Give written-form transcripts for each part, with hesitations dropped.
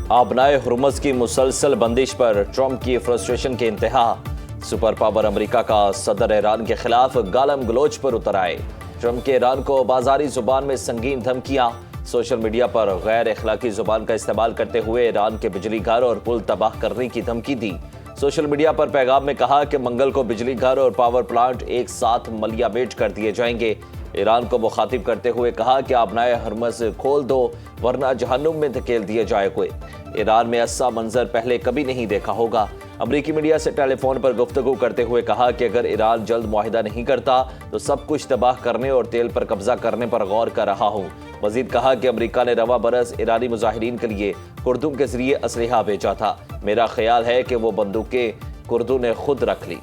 آبنائے ہرمز کی مسلسل بندش پر ٹرمپ کی فرسٹریشن کے انتہا۔ سپر پاور امریکہ کا صدر ایران کے خلاف گالم گلوچ پر اتر آئے۔ ٹرمپ کے ایران کو بازاری زبان میں سنگین دھمکیاں۔ سوشل میڈیا پر غیر اخلاقی زبان کا استعمال کرتے ہوئے ایران کے بجلی گھر اور پل تباہ کرنے کی دھمکی دی۔ سوشل میڈیا پر پیغام میں کہا کہ منگل کو بجلی گھر اور پاور پلانٹ ایک ساتھ ملیہ میٹ کر دیے جائیں گے۔ ایران کو مخاطب کرتے ہوئے کہا کہ آبنائے ہرمز کھول دو ورنہ جہنم میں دھکیل دیے جائے گے۔ ایران میں ایسا منظر پہلے کبھی نہیں دیکھا ہوگا۔ امریکی میڈیا سے ٹیلی فون پر گفتگو کرتے ہوئے کہا کہ اگر ایران جلد معاہدہ نہیں کرتا تو سب کچھ تباہ کرنے اور تیل پر قبضہ کرنے پر غور کر رہا ہوں۔ مزید کہا کہ امریکہ نے رواں برس ایرانی مظاہرین کے لیے کردوں کے ذریعے اسلحہ بھیجا تھا۔ میرا خیال ہے کہ وہ بندوقیں کردوں نے خود رکھ لی۔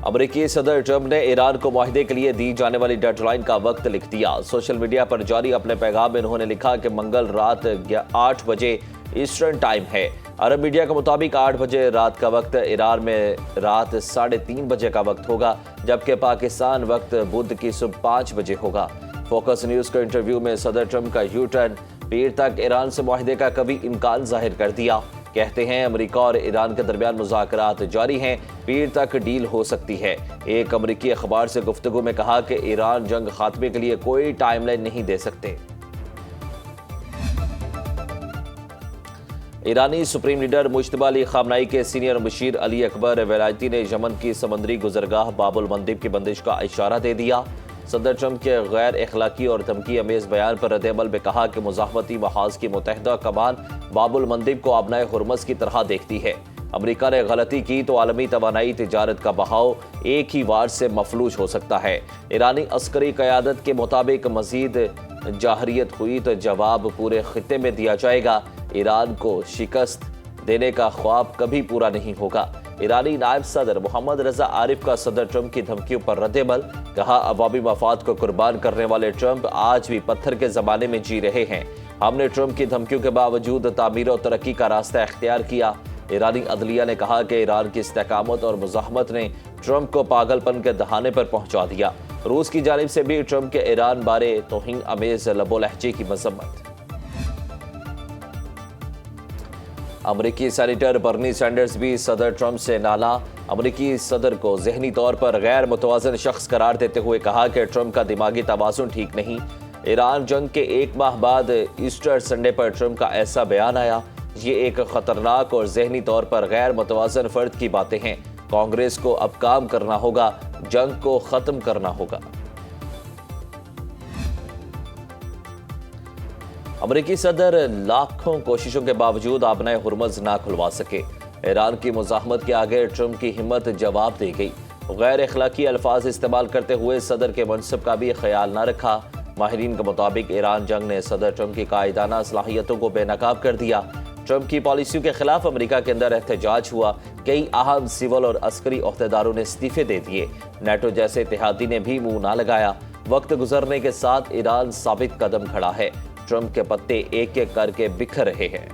امریکی صدر ٹرمپ نے ایران کو معاہدے کے لیے دی جانے والی ڈیڈ لائن کا وقت لکھ دیا۔ سوشل میڈیا پر جاری اپنے پیغام میں انہوں نے لکھا کہ منگل رات 8 بجے ایسٹرن ٹائم ہے۔ عرب میڈیا کے مطابق 8 بجے رات کا وقت ایران میں رات 3:30 بجے کا وقت ہوگا، جبکہ پاکستان وقت بدھ کی صبح 5 بجے ہوگا۔ فوکس نیوز کے انٹرویو میں صدر ٹرمپ کا یو ٹرن پیر تک ایران سے معاہدے کا کبھی امکان ظاہر کر دیا۔ کہتے ہیں امریکہ اور ایران کے درمیان مذاکرات جاری ہیں، پیر تک ڈیل ہو سکتی ہے۔ ایک امریکی اخبار سے گفتگو میں کہا کہ ایران جنگ خاتمے کے لیے کوئی ٹائم لائن نہیں دے سکتے۔ ایرانی سپریم لیڈر مجتبی علی خامنائی کے سینئر مشیر علی اکبر ولایتی نے یمن کی سمندری گزرگاہ باب المندب کی بندش کا اشارہ دے دیا۔ صدر ٹرمپ کے غیر اخلاقی اور دھمکی امیز بیان پر رد عمل میں کہا کہ مزاحمتی محاذ کی متحدہ کمان باب المندب کو آبنائے ہرمز کی طرح دیکھتی ہے۔ امریکہ نے غلطی کی تو عالمی توانائی تجارت کا بہاؤ ایک ہی وار سے مفلوج ہو سکتا ہے۔ ایرانی عسکری قیادت کے مطابق مزید جارحیت ہوئی تو جواب پورے خطے میں دیا جائے گا۔ ایران کو شکست دینے کا خواب کبھی پورا نہیں ہوگا۔ ایرانی نائب صدر محمد رضا عارف کا صدر ٹرمپ کی دھمکیوں پر رد عمل، کہا عوامی مفاد کو قربان کرنے والے ٹرمپ آج بھی پتھر کے زمانے میں جی رہے ہیں۔ ہم نے ٹرمپ کی دھمکیوں کے باوجود تعمیر و ترقی کا راستہ اختیار کیا۔ ایرانی عدلیہ نے کہا کہ ایران کی استحکامات اور مزاحمت نے ٹرمپ کو پاگل پن کے دہانے پر پہنچا دیا۔ روس کی جانب سے بھی ٹرمپ کے ایران بارے توہین امیز لب و لہجے کی مذمت۔ امریکی سینیٹر برنی سینڈرز بھی صدر ٹرمپ سے نالاں۔ امریکی صدر کو ذہنی طور پر غیر متوازن شخص قرار دیتے ہوئے کہا کہ ٹرمپ کا دماغی توازن ٹھیک نہیں۔ ایران جنگ کے 1 ماہ بعد ایسٹر سنڈے پر ٹرمپ کا ایسا بیان آیا، یہ ایک خطرناک اور ذہنی طور پر غیر متوازن فرد کی باتیں ہیں۔ کانگریس کو اب کام کرنا ہوگا، جنگ کو ختم کرنا ہوگا۔ امریکی صدر لاکھوں کوششوں کے باوجود آبنائے ہرمز نہ کھلوا سکے۔ ایران کی مزاحمت کے آگے ٹرمپ کی ہمت جواب دے گئی۔ غیر اخلاقی الفاظ استعمال کرتے ہوئے صدر کے منصب کا بھی خیال نہ رکھا۔ ماہرین کے مطابق ایران جنگ نے صدر ٹرمپ کی قائدانہ صلاحیتوں کو بے نقاب کر دیا۔ ٹرمپ کی پالیسیوں کے خلاف امریکہ کے اندر احتجاج ہوا۔ کئی اہم سول اور عسکری عہدیداروں نے استعفے دے دیے۔ نیٹو جیسے اتحادی نے بھی منہ نہ لگایا۔ وقت گزرنے کے ساتھ ایران ثابت قدم کھڑا ہے۔ ٹرمپ کے پتے ایک ایک کر کے بکھر رہے ہیں۔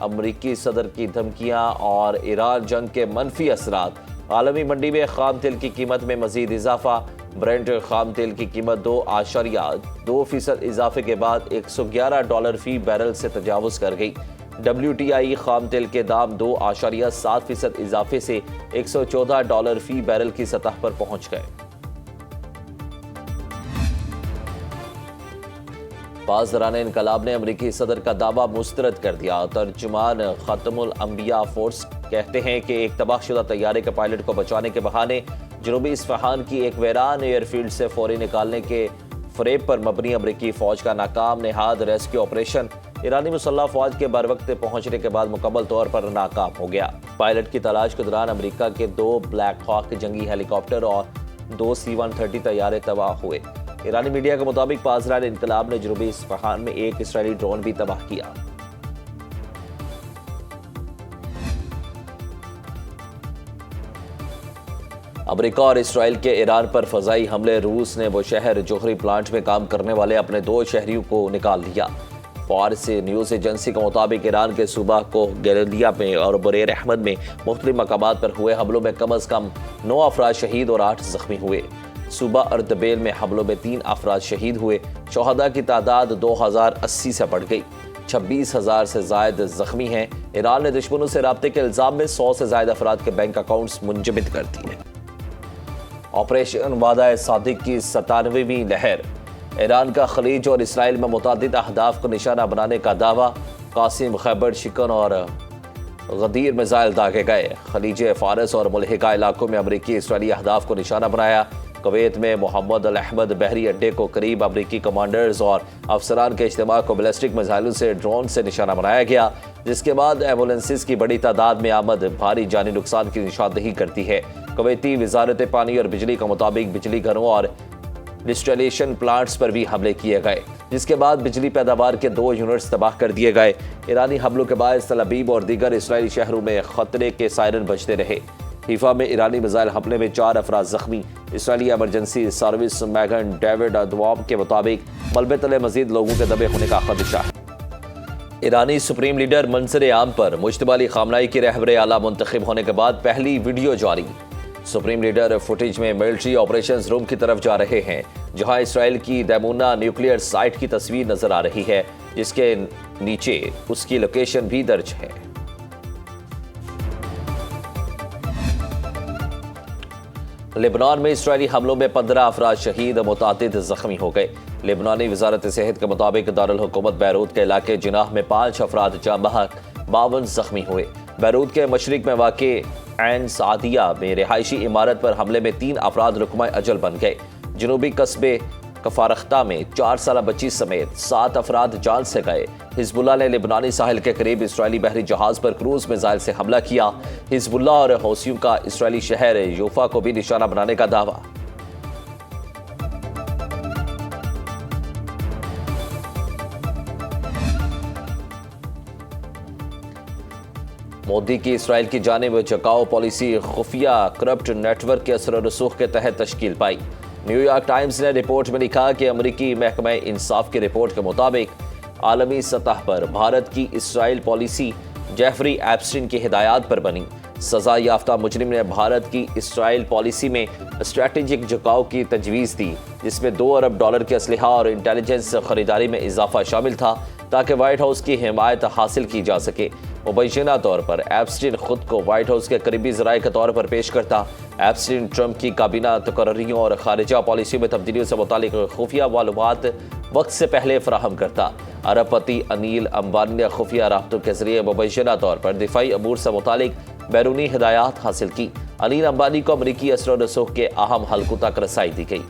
امریکی صدر کی دھمکیاں اور ایران جنگ کے منفی اثرات۔ عالمی منڈی میں خام تیل کی قیمت میں مزید اضافہ۔ برنٹ خام تیل کی قیمت 2.2% اضافے کے بعد $111 فی بیرل سے تجاوز کر گئی۔ WTI خام تیل کے دام 2.7% اضافے سے $114 فی بیرل کی سطح پر پہنچ گئے۔ بازرگان انقلاب نے امریکی صدر کا دعویٰ مسترد کر دیا۔ ترجمان ختم الانبیاء فورس کہتے ہیں کہ ایک تباہ شدہ طیارے کے پائلٹ کو بچانے کے بہانے جنوبی اصفہان کی ایک ویران ایئر فیلڈ سے فوری نکالنے کے فریب پر مبنی امریکی فوج کا ناکام نہاد ریسکیو آپریشن ایرانی مسلح فوج کے بروقت پہنچنے کے بعد مکمل طور پر ناکام ہو گیا۔ پائلٹ کی تلاش کے دوران امریکہ کے 2 بلیک ہاک جنگی ہیلی کاپٹر اور 2 C-130 طیارے تباہ ہوئے۔ ایرانی میڈیا کے مطابق بازرگان انقلاب نے جنوبی اصفہان میں ایک اسرائیلی ڈرون بھی تباہ کیا۔ امریکہ اور اسرائیل کے ایران پر فضائی حملے۔ روس نے وہ شہر جوہری پلانٹ میں کام کرنے والے اپنے 2 شہریوں کو نکال لیا۔ فارسی نیوز ایجنسی کے مطابق ایران کے صوبہ کو گیلیا میں اور بریر احمد میں مختلف مقامات پر ہوئے حملوں میں کم از کم 9 افراد شہید اور 8 زخمی ہوئے۔ صوبہ اردبیل میں حملوں میں 3 افراد شہید ہوئے۔ شہداء کی تعداد 2080 سے بڑھ گئی۔ 26,000 سے زائد زخمی ہیں۔ ایران نے دشمنوں سے رابطے کے الزام میں 100 سے زائد افراد کے بینک اکاؤنٹس منجمد کر دیے۔ آپریشن وعدہ صادق کی 97ویں لہر۔ ایران کا خلیج اور اسرائیل میں متعدد اہداف کو نشانہ بنانے کا دعویٰ۔ قاسم، خیبر شکن اور غدیر میزائل داغے گئے۔ خلیج فارس اور ملحقہ علاقوں میں امریکی اسرائیلی اہداف کو نشانہ بنایا۔ کویت میں محمد الاحمد بحری اڈے کو قریب امریکی کمانڈرز اور افسران کے اجتماع کو بیلسٹک میزائلوں سے ڈرون سے نشانہ بنایا گیا، جس کے بعد ایمبولینسز کی بڑی تعداد میں آمد بھاری جانی نقصان کی نشاندہی کرتی ہے۔ کویتی وزارت پانی اور بجلی کے مطابق بجلی گھروں اور ڈسٹریلیشن پلانٹس پر بھی حملے کیے گئے، جس کے بعد بجلی پیداوار کے 2 یونٹس تباہ کر دیے گئے۔ ایرانی حملوں کے باعث تل ابیب اور دیگر اسرائیلی شہروں میں خطرے کے سائرن بجتے رہے۔ حیفا میں ایرانی میزائل حملے میں 4 افراد زخمی۔ اسرائیلی ایمرجنسی سروس میگن ڈیوڈ ادوام کے مطابق ملبے تلے مزید لوگوں کے دبے ہونے کا خدشہ ہے۔ ایرانی سپریم لیڈر منظر عام پر مجتبی علی خامنہئی کی رہبر اعلیٰ منتخب ہونے کے بعد پہلی ویڈیو جاری۔ سپریم لیڈر فوٹیج میں ملٹری آپریشنز روم کی طرف جا رہے ہیں، جہاں اسرائیل کی دیمونا نیوکلیئر سائٹ کی تصویر نظر آ رہی ہے، جس کے نیچے اس کی لوکیشن بھی درج ہے۔ لبنان میں اسرائیلی حملوں میں 15 افراد شہید اور متعدد زخمی ہو گئے۔ لبنانی وزارت صحت کے مطابق دارالحکومت بیروت کے علاقے جناح میں 5 افراد جاں بحق، 52 زخمی ہوئے۔ بیروت کے مشرق میں واقع عین سعدیہ میں رہائشی عمارت پر حملے میں 3 افراد رقمہ اجل بن گئے۔ جنوبی قصبے کفارختہ میں 4 سالہ بچی سمیت 7 افراد جان سے گئے۔ حزب اللہ نے لبنانی ساحل کے قریب اسرائیلی بحری جہاز پر کروز میزائل سے حملہ کیا۔ حزب اللہ اور حوثیوں کا اسرائیلی شہر یوفا کو بھی نشانہ بنانے کا دعویٰ۔ مودی کی اسرائیل کی جانب جھکاؤ پالیسی خفیہ کرپٹ نیٹ ورک کے اثر و رسوخ کے تحت تشکیل پائی۔ نیو یارک ٹائمز نے رپورٹ میں لکھا کہ امریکی محکمہ انصاف کی رپورٹ کے مطابق عالمی سطح پر بھارت کی اسرائیل پالیسی جیفری ایپسٹین کی ہدایات پر بنی۔ سزا یافتہ مجرم نے بھارت کی اسرائیل پالیسی میں اسٹریٹجک جھکاؤ کی تجویز دی، جس میں $2 ارب کے اسلحہ اور انٹیلیجنس خریداری میں اضافہ شامل تھا تاکہ وائٹ ہاؤس کی حمایت حاصل کی جا سکے۔ مبینہ طور پر ایپسٹین خود کو وائٹ ہاؤس کے قریبی ذرائع کے طور پر پیش کرتا۔ ایپسٹین ٹرمپ کی کابینہ تقرریوں اور خارجہ پالیسیوں میں تبدیلیوں سے متعلق خفیہ معلومات وقت سے پہلے فراہم کرتا۔ ارب پتی انیل امبانی نے خفیہ رابطوں کے ذریعے مبینہ طور پر دفاعی امور سے متعلق بیرونی ہدایات حاصل کی۔ انیل امبانی کو امریکی اثر و رسوخ کے اہم حلقوں تک رسائی دی گئی۔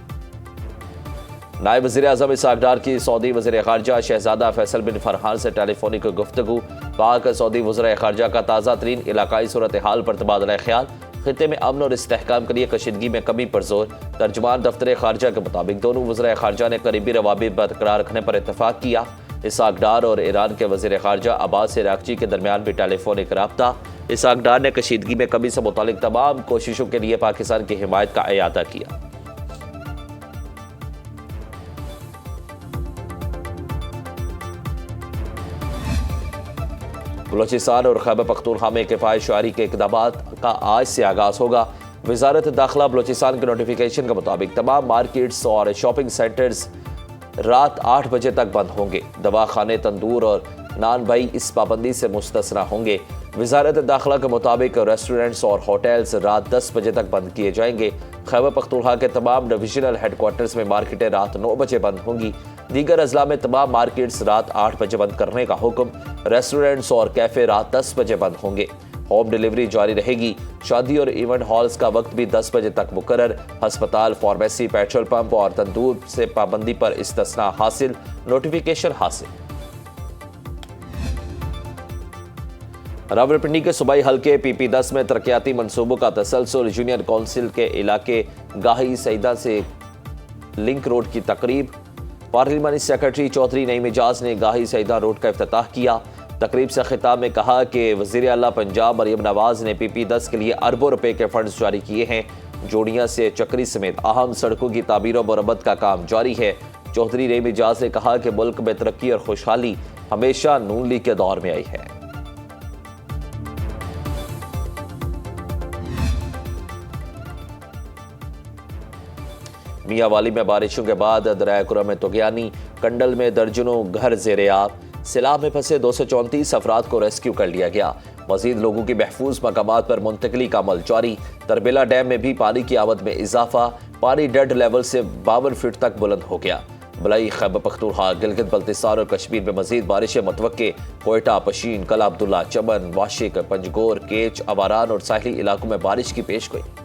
نائب وزیر اعظم اسحاق ڈار کی سعودی وزیر خارجہ شہزادہ فیصل بن فرحان سے ٹیلی فونک گفتگو۔ پاک سعودی وزراء خارجہ کا تازہ ترین علاقائی صورتحال پر تبادلہ خیال۔ خطے میں امن اور استحکام کے لیے کشیدگی میں کمی پر زور۔ ترجمان دفتر خارجہ کے مطابق دونوں وزراء خارجہ نے قریبی روابط برقرار رکھنے پر اتفاق کیا۔ اسحاق ڈار اور ایران کے وزیر خارجہ عباس عراقچی کے درمیان بھی ٹیلی فونک رابطہ۔ اسحاق ڈار نے کشیدگی میں کمی سے متعلق تمام کوششوں کے لیے پاکستان کی حمایت کا اعادہ کیا۔ بلوچستان اور خیبر پختونخوا میں کفایت شعاری کے اقدامات کا آج سے آغاز ہوگا۔ وزارت داخلہ بلوچستان کے نوٹیفیکیشن کے مطابق تمام مارکیٹس اور شاپنگ سینٹرز رات 8 بجے تک بند ہوں گے۔ دواخانے، تندور اور نان بھائی اس پابندی سے مستثنیٰ ہوں گے۔ وزارت داخلہ کے مطابق ریسٹورنٹس اور ہوٹلز رات 10 بجے تک بند کیے جائیں گے۔ خیبر پختونخوا کے تمام ڈویژنل ہیڈ کوارٹرز میں مارکیٹیں رات 9 بجے بند ہوں گی۔ دیگر اضلاع میں تمام مارکیٹس رات 8 بجے بند کرنے کا حکم۔ ریسٹورنٹس اور کیفے رات 10 بجے بند ہوں گے۔ ہوم ڈیلیوری جاری رہے گی۔ شادی اور ایونٹ ہالز کا وقت بھی 10 بجے تک مقرر۔ ہسپتال، فارمیسی، پیٹرول پمپ اور تندور سے پابندی پر استثناء حاصل۔ نوٹیفیکیشن حاصل۔ راولپنڈی کے صوبائی حلقے PP10 میں ترقیاتی منصوبوں کا تسلسل۔ یونین کونسل کے علاقے گاہی سعیدہ سے لنک روڈ کی تقریب۔ پارلیمانی سیکرٹری چودھری نعیم اعجاز نے گاہی سعیدہ روڈ کا افتتاح کیا۔ تقریب سے خطاب میں کہا کہ وزیر اعلیٰ پنجاب مریم نواز نے PP10 کے لیے اربوں روپے کے فنڈز جاری کیے ہیں۔ جوڑیاں سے چکری سمیت اہم سڑکوں کی تعمیر و مرمت کا کام جاری ہے۔ چودھری نعیم اعجاز نے کہا کہ ملک میں ترقی اور خوشحالی ہمیشہ نون لیگ کے دور میں آئی ہے۔ میاں والی میں بارشوں کے بعد دریائے کرم میں طغیانی، کنڈل میں درجنوں گھر زیر آب، سیلاب میں پھنسے 234 افراد کو ریسکیو کر لیا گیا۔ مزید لوگوں کی محفوظ مقامات پر منتقلی کا عمل جاری۔ تربیلا ڈیم میں بھی پانی کی آمد میں اضافہ، پانی ڈیڈ لیول سے 52 فٹ تک بلند ہو گیا۔ بلائی، خیبر پختونخوا، گلگت بلتستان اور کشمیر میں مزید بارشیں متوقع۔ کوئٹہ، پشین، کلا عبداللہ، چمن، واشق، پنجگور، کیچ، اواران اور ساحلی علاقوں میں بارش کی پیش گوئی۔